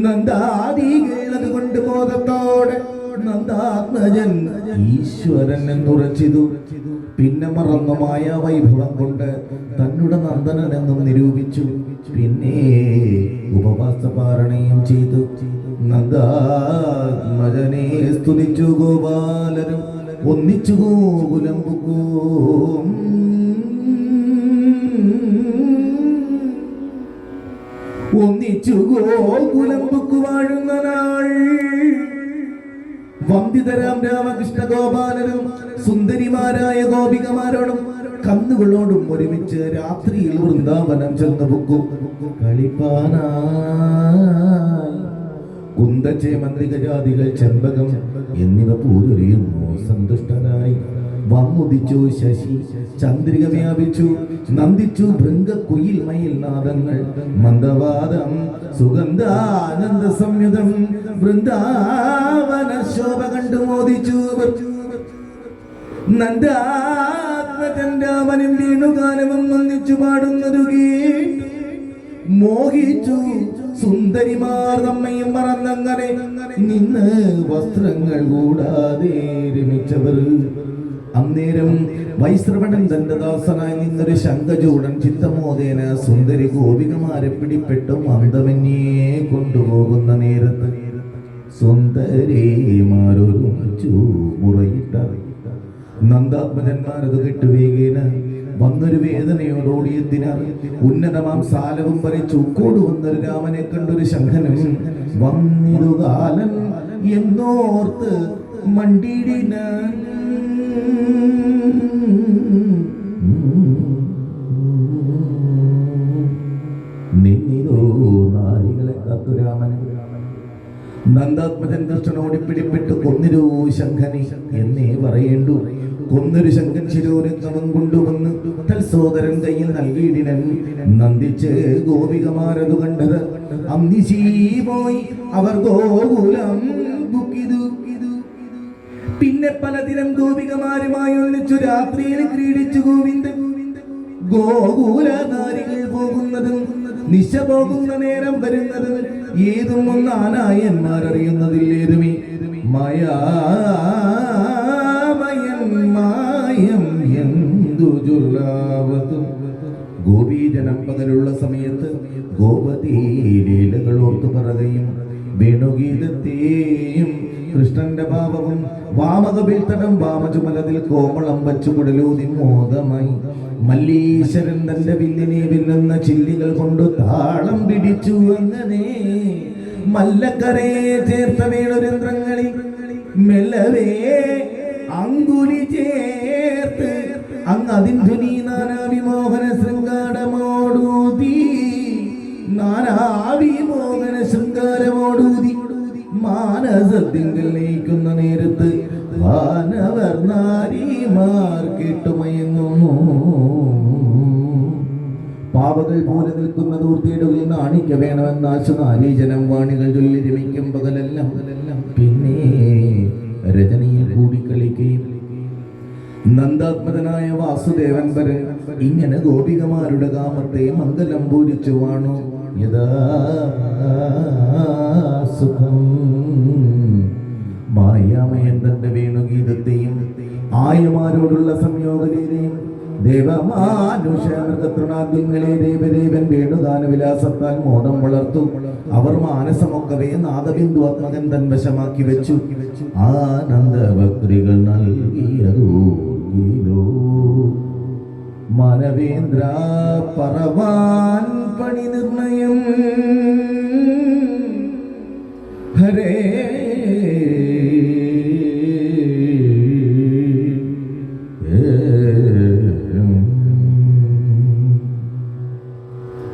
നന്ദാദികളത് കൊണ്ട് ബോധത്തോടെ നന്ദാത്മജൻ ഈശ്വരൻ എന്നുറച്ചിതു. പിന്നെ മറന്നുമായ വൈഭവം കൊണ്ട് തന്നുടെ നന്ദനൻ എന്നും നിരൂപിച്ചു. പിന്നെ ഉപവാസപാരണയും ചെയ്തു. നന്ദാത്മജനെ സ്തുതിച്ചു ഗോപാലരും ഒന്നിച്ചു ഗോകുലം പുക്കും. ഒന്നിച്ചു ഗോകുലം പുക്കു വാഴുന്ന നാൾ വന്ദിതരാം രാമകൃഷ്ണ ഗോപാലരും സുന്ദരിമാരായ ഗോപികമാരോടും കന്നുകളോടും ഒരുമിച്ച് രാത്രിയിൽ വൃന്ദാവനം ചെന്ന് പുക്കും. കളിപ്പാനായി കുന്തചേമന്തികജാതികൾ ചെമ്പകം എന്നിവ പൂരൊരിയുന്നു. സന്തുഷ്ടനായി വന്നുദിച്ചു ശശി, ചന്ദ്രിക വ്യാപിച്ചു, നന്ദിച്ചു ഭൃംഗക്കുയിൽ മയിൽ നാദങ്ങൾ. മന്ദവാദം സുഗന്ധാനന്ദ സംയുതം വൃന്ദാവന ശോഭ കണ്ടു മോദിച്ചു. നന്ദാത്മജൻ രാമനും വീണുഗാനവും വന്നിച്ചു പാടുന്നതു കേട്ടു മോഹിച്ചു. സുന്ദരിമാർ നമ്മയും മറന്നങ്ങനെ നിന്ന് വസ്ത്രങ്ങൾ കൂടാതെ രമിച്ചവർ. അന്നേരം വൈശ്രവണൻ തന്റെ ദാസനായി നിന്നൊരു ശങ്കചൂടൻ ചിത്തമോദേന സുന്ദരി ഗോപികമാരെ പിടിപ്പെട്ടു മന്ദമന്യെ കൊണ്ടുപോകുന്ന നേരത്ത് സുന്ദരിമാരൊരുമിച്ചു മുറയിട്ടറി. നന്ദാത്മജന്മാരത് കെട്ടുവേഗേന വന്നൊരു വേദനയോടോടിയതിനാൽ ഉന്നതമാം സാലവും പറിച്ചു ഉക്കോട് വന്നൊരു രാമനെ കണ്ടൊരു ശംഖനും വന്നിരുകാലൻ എന്നോർത്ത് മണ്ടിടിന. നിന്നിരോ നാരികളെ കാത്തു രാമൻ. നന്ദാത്മജൻ കൃഷ്ണനോടി പിടിപ്പെട്ട് കൊന്നിരോ ശംഖനെ എന്നേ പറയേണ്ടു. കൊന്നൊരു ശങ്കൻ ശിരോരത്നവും കൊണ്ടുവന്ന് തൽസോദരൻ കയ്യിൽ നൽകിയിടിനൻ. നന്ദിച്ച് ഗോപികമാരതു കണ്ടത് അന്തിശീ പോയി അവർ ഗോകുലം ബുക്കിതു. പിന്നെ പലതിനം ഗോപികമാരുമായി ഒന്നിച്ചു രാത്രിയിൽ ക്രീഡിച്ചു ഗോവിന്ദൻ. ഗോകുല നാരികൾ പോകുന്നതും നിശ പോകുന്ന നേരം വരുന്നതും ഏതും ഒന്നാനായന്മാരറിയുന്നതില്ലേതുമേ. മായം എന്തു ചൊല്ലാവതും. ഗോപീജനം പകലുള്ള സമയത്ത് ഗോപതീ ലീലകൾ ഓർത്തു പറയുകയും വേണുഗീതത്തെയും കൃഷ്ണന്റെ ഭാവവും വാമകബിൽത്തടം വാമചുമലതിൽ കോമളം വച്ചു കുടലൂതി മോദമായി. മല്ലീശ്വരൻ തന്റെ വില്ലിനെ വില്ലുന്ന ചില്ലികൾ കൊണ്ട് താളം പിടിച്ചു. അങ്ങനെ മല്ലക്കരയെ ചേർത്ത വേണുരന്ധ്രങ്ങളിൽ മെല്ലവേ അങ്കുലി ചേർത്ത് അങ്ങതിൻ ധ്വനി നാനാവിമോഹന ശൃംഗാരമോടൂതി. നാനാവിമോഹന ശൃംഗാരമോടൂതി മാനസത്തിങ്കൽ ലയിക്കുന്ന നേരത്ത് വാനവർ നാരിമാർ കേട്ടുമയങ്ങുന്നു. പാവകൾ പോലെ നിൽക്കുന്ന ദൂർത്തിയിടുകളിൽ നാണിക്ക വേണമെന്നാശു നാരീജനം വാണികൾ ചൊല്ലി രമിക്കും പകലെല്ലാം. പിന്നെ രജനിയിൽ കൂടിക്കളിക്കുകയും നന്ദാത്മജനായ വാസുദേവൻ വരൻ ഇങ്ങനെ ഗോപികമാരുടെ കാമത്തെ മംഗലം പൂരിച്ചു വാണു. യഥാ സുഖം മായാമയൻ തന്റെ വേണുഗീതത്തെയും ആയമാരോടുള്ള സംയോഗലീലയും ദേവമാനുഷമൃഗതൃണാദ്യങ്ങളെ ദേവദേവൻ വേണുഗാനവിലാസത്താൽ മോദം വളർത്തു. അവർ മാനസമൊക്കവേ നാദബിന്ദുവാത്മകൻ തൻ വശമാക്കി വെച്ചു. ആനന്ദഭക്തികൾ നൽകിയതോ മാനവേന്ദ്ര പറവാൻ പണി നിർണയം.